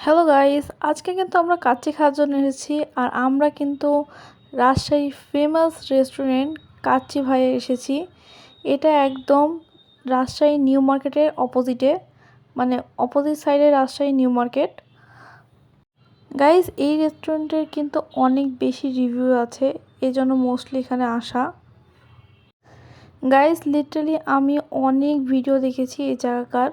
Hello guys, আজকে কিন্তু আমরা কাচ্চি খাওয়ার জন্য এসেছি। আর আমরা কিন্তু রাজশাহী ফেমাস রেস্টুরেন্ট কাচ্চি ভাইয়ে এসেছি। এটা একদম রাজশাহী নিউ মার্কেটের অপোজিটে, মানে অপোজিট সাইডে রাজশাহী নিউ মার্কেট। গাইস, এই রেস্টুরেন্টের কিন্তু অনেক বেশি রিভিউ আছে, এই জন্য মোস্টলি এখানে আসা। গাইস, লিটারালি আমি অনেক ভিডিও দেখেছি এই জায়গাকার,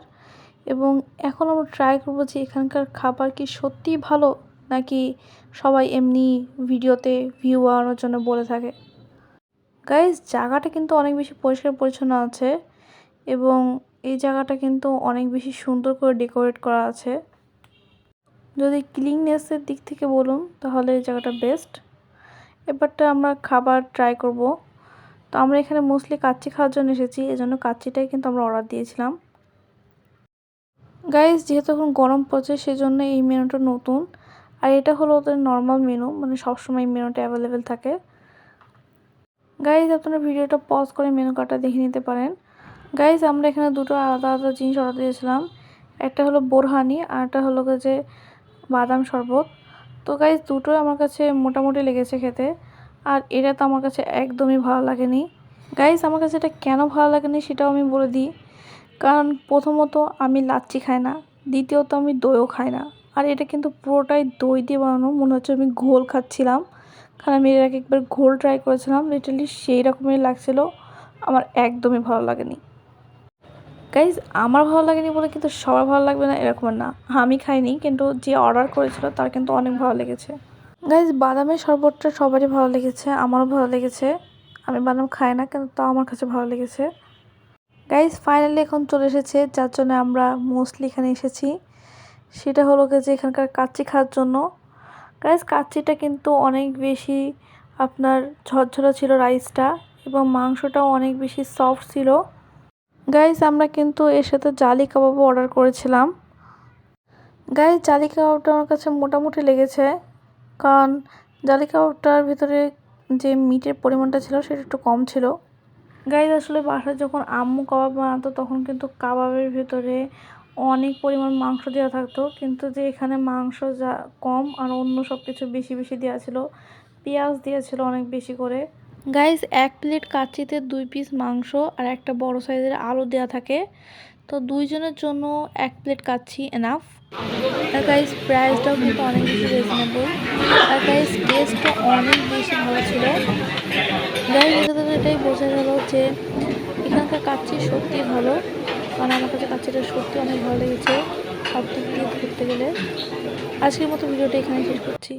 এবং এখন আমরা ট্রাই করবো যে এখানকার খাবার কি সত্যিই ভালো, নাকি সবাই এমনি ভিডিওতে ভিউ আনার জন্য বলে থাকে। গাইস, জায়গাটা কিন্তু অনেক বেশি পরিষ্কার পরিচ্ছন্ন আছে, এবং এই জায়গাটা কিন্তু অনেক বেশি সুন্দর করে ডেকোরেট করা আছে। যদি ক্লিননেসের দিক থেকে বলুন তাহলে এই জায়গাটা বেস্ট। এবারটা আমরা খাবার ট্রাই করব। তো আমরা এখানে মোস্টলি কাচ্চি খাওয়ার জন্য এসেছি, এজন্য কাচ্চিটাই কিন্তু আমরা অর্ডার দিয়েছিলাম। গাইস, যেহেতু এখন গরম পড়ছে সেজন্য এই মেনুটা নতুন, আর এটা হলো ওদের নর্মাল মেনু, মানে সবসময় এই মেনুটা অ্যাভেলেবেল থাকে। গাইস, আপনারা ভিডিওটা পজ করে মেনু কার্ডটা দেখে নিতে পারেন। গাইস, আমরা এখানে দুটো আলাদা আলাদা জিনিস অর্ডার দিয়েছিলাম। একটা হলো বোরহানি আর একটা হলো যে বাদাম শরবত। তো গাইস, দুটোই আমার কাছে মোটামুটি লেগেছে খেতে, আর এটা তো আমার কাছে একদমই ভালো লাগেনি। গাইস, আমার কাছে এটা কেন ভালো লাগেনি সেটাও আমি বলে দিই। কারণ প্রথমত আমি লাচ্ছি খাই না, দ্বিতীয়ত আমি দইও খাই না। আর এটা কিন্তু পুরোটাই দই দিয়ে বানানো, মনে হচ্ছে আমি ঘোল খাচ্ছিলাম। কারণ আমি এর আগে একবার ঘোল ট্রাই করেছিলাম, লিটারালি সেই রকমই লাগছিল। আমার একদমই ভালো লাগেনি। গাইজ, আমার ভালো লাগেনি বলে কিন্তু সবার ভালো লাগবে না এরকম না। আমি খাইনি, কিন্তু যে অর্ডার করেছিল তার কিন্তু অনেক ভালো লেগেছে। গাইজ, বাদামের শরবতটা সবারই ভালো লেগেছে, আমারও ভালো লেগেছে। আমি বাদাম খাই না, কিন্তু তাও আমার কাছে ভালো লেগেছে। গাইজ, ফাইনালি এখন চলে এসেছে যার জন্য আমরা মোস্টলি এখানে এসেছি, সেটা হলো যে এখানকার কাচ্চি খাওয়ার জন্য। গাইজ, কাচ্চিটা কিন্তু অনেক বেশি আপনার ঝরঝরা ছিল রাইসটা, এবং মাংসটাও অনেক বেশি সফট ছিল। গাইজ, আমরা কিন্তু এর সাথে জালি কাবাবও অর্ডার করেছিলাম। গাইজ, জালি কাবাবটা আমার কাছে মোটামুটি লেগেছে, কারণ জালি কাবাবটার ভিতরে যে মিটের পরিমাণটা ছিল সেটা একটু কম ছিল। গাইজ, আসলে বাসায় যখন আম্মু কাবাব বানাতো তখন কিন্তু কাবাবের ভেতরে অনেক পরিমাণ মাংস দেওয়া থাকতো, কিন্তু যে এখানে মাংস যা কম আর অন্য সব কিছু বেশি বেশি দেওয়া ছিল। পেঁয়াজ দিয়েছিল অনেক বেশি করে। গাইজ, এক প্লেট কাচ্চিতে 2 পিস মাংস আর একটা বড় সাইজের আলু দেওয়া থাকে। তো দুইজনের জন্য 1 প্লেট কাচ্চি এনাফ। আর গাইজ, প্রাইসটাও কিন্তু অনেক বেশি রিজনেবল। আর গাইজ, টেস্টও অনেক বেশি ভালো ছিল। গাইজ, এটাই বোঝা গেল যে এখানকার কাচ্চি সত্যি ভালো, কারণ আমার কাছে কাচ্চিটা সত্যি অনেক ভালো লেগেছে সব দিক দিয়ে ধরতে গেলে। আজকের মতো ভিডিওটা এখানে শেষ করছি।